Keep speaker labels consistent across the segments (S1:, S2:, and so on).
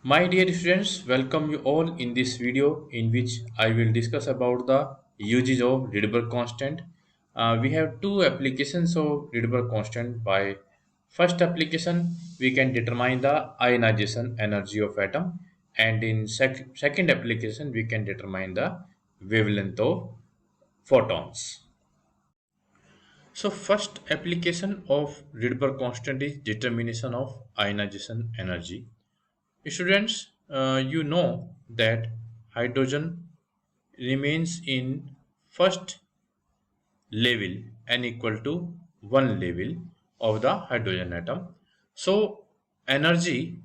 S1: My dear students, welcome you all in this video in which I will discuss about the uses of Rydberg constant. We have two applications of Rydberg constant. By first application, we can determine the ionization energy of atom, and in second application, we can determine the wavelength of photons. So first application of Rydberg constant is determination of ionization energy. Students, you know that hydrogen remains in first level n equal to 1 level of the hydrogen atom. So energy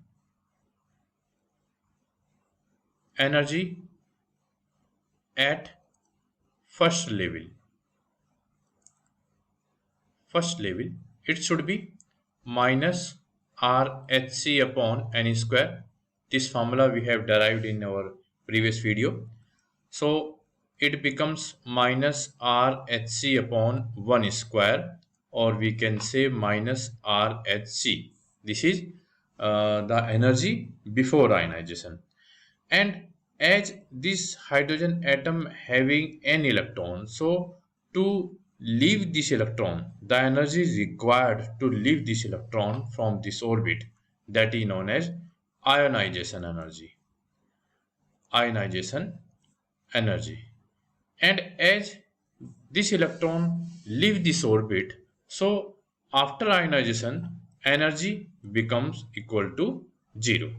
S1: at first level it should be minus rhc upon n square. This formula we have derived in our previous video. So it becomes minus rhc upon 1 square, or we can say minus rhc. This is the energy before ionization. And as this hydrogen atom having n electrons, so to leave this electron, the energy required to leave this electron from this orbit, that is known as ionization energy. Ionization energy. And as this electron leave this orbit, so after ionization energy becomes equal to 0.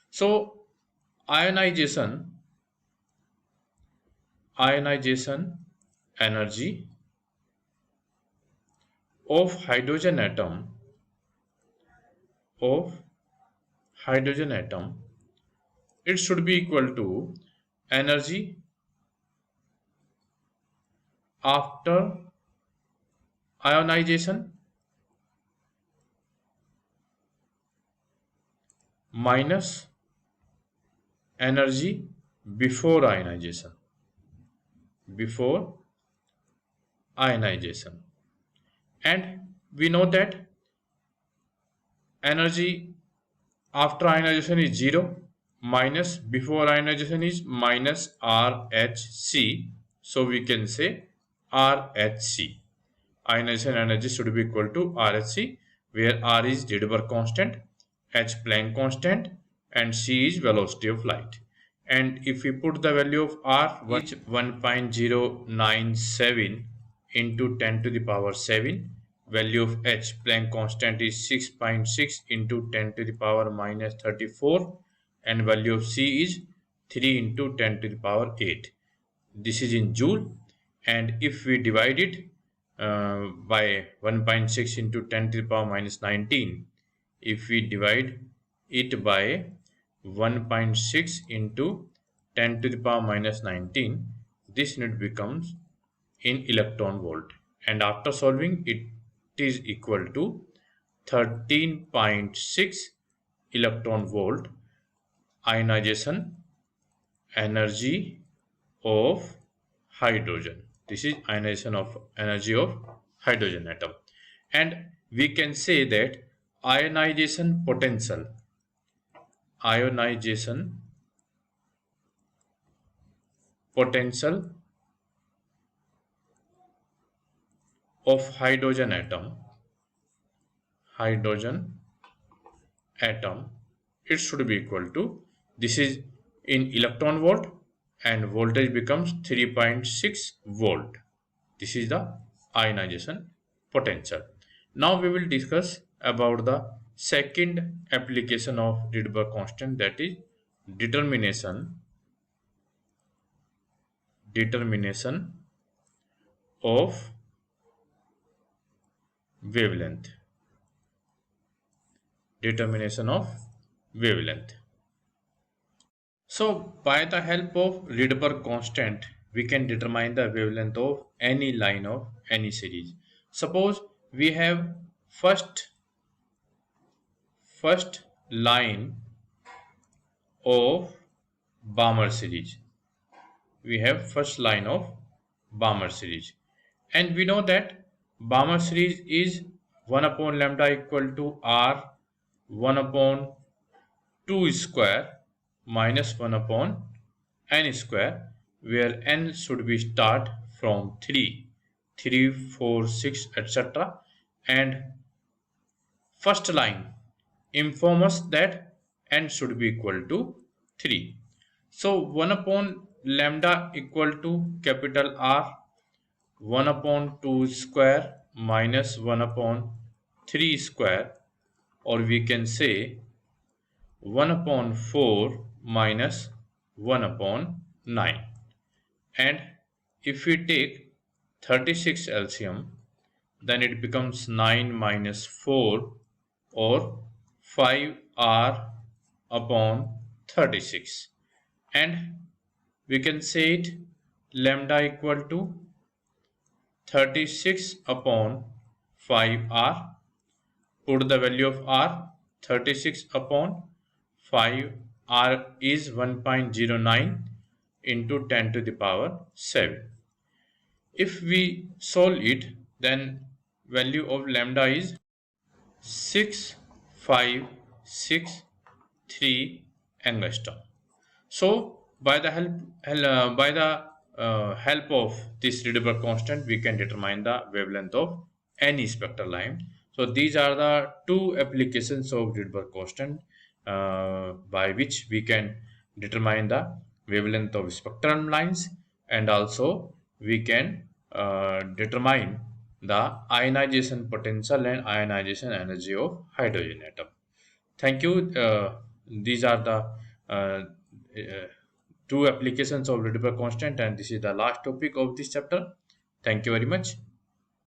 S1: So ionization energy of of hydrogen atom, it should be equal to energy after ionization minus energy before ionization. And we know that energy after ionization is 0, minus before ionization is minus rhc. So we can say rhc. Ionization energy should be equal to rhc, where r is Rydberg constant, h Planck constant, and c is velocity of light. And if we put the value of r, which 1.097 into 10 to the power 7, value of h Planck constant is 6.6 into 10 to the power minus 34, and value of c is 3 into 10 to the power 8. This is in joule. And if we divide it by 1.6 into 10 to the power minus 19, if we divide it by 1.6 into 10 to the power minus 19, this unit becomes in electron volt, and after solving it is equal to 13.6 electron volt ionization energy of hydrogen. This is ionization of energy of hydrogen atom. And we can say that ionization potential of hydrogen atom, it should be equal to, this is in electron volt, and voltage becomes 3.6 volt. This is the ionization potential. Now we will discuss about the second application of Rydberg constant, that is determination of wavelength. So by the help of Rydberg constant, we can determine the wavelength of any line of any series. Suppose we have first line of Balmer series. And we know that Balmer series is 1 upon lambda equal to r 1 upon 2 square minus 1 upon n square, where n should be start from 3, 4, 6, etc. And first line inform us that n should be equal to 3. So 1 upon lambda equal to capital R, 1 upon 2 square minus 1 upon 3 square, or we can say 1 upon 4 minus 1 upon 9. And if we take 36 LCM, then it becomes 9 minus 4, or 5R upon 36. And we can say it lambda equal to 36 upon 5R. Put the value of R, 36 upon 5, R is 1.09 into 10 to the power 7. If we solve it, then value of lambda is 656 angstrom. So by the help of this Rydberg constant, we can determine the wavelength of any spectral line. So these are the two applications of Rydberg constant by which we can determine the wavelength of spectral lines, and also we can determine the ionization potential and ionization energy of hydrogen atom. Thank you. These are the two applications of Rydberg constant, and this is the last topic of this chapter. Thank you very much.